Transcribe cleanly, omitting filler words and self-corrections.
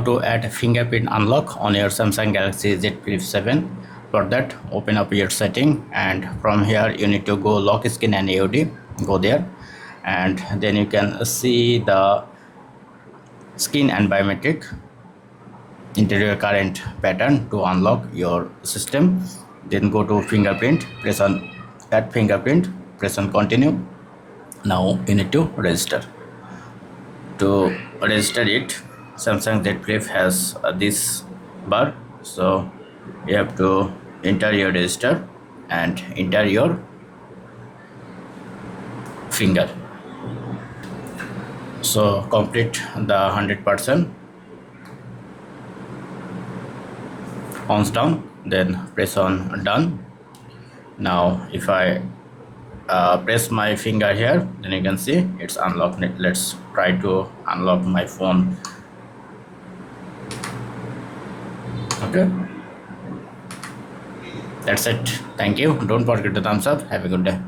To add a fingerprint unlock on your Samsung Galaxy Z Flip 7. For that, open up your setting, and from here you need to go lock screen and AOD. Go there, and then you can see the skin and biometric interior current pattern to unlock your system. Then go to fingerprint, press on add fingerprint, press on continue. Now you need to register. To register it, Samsung Z Flip has this bar, so you have to enter your register and enter your finger. So complete the 100%. Once down, then press on done. Now if I press my finger here, then you can see it's unlocked. Let's try to unlock my phone. Okay, that's it. Thank you. Don't forget to thumbs up. Have a good day.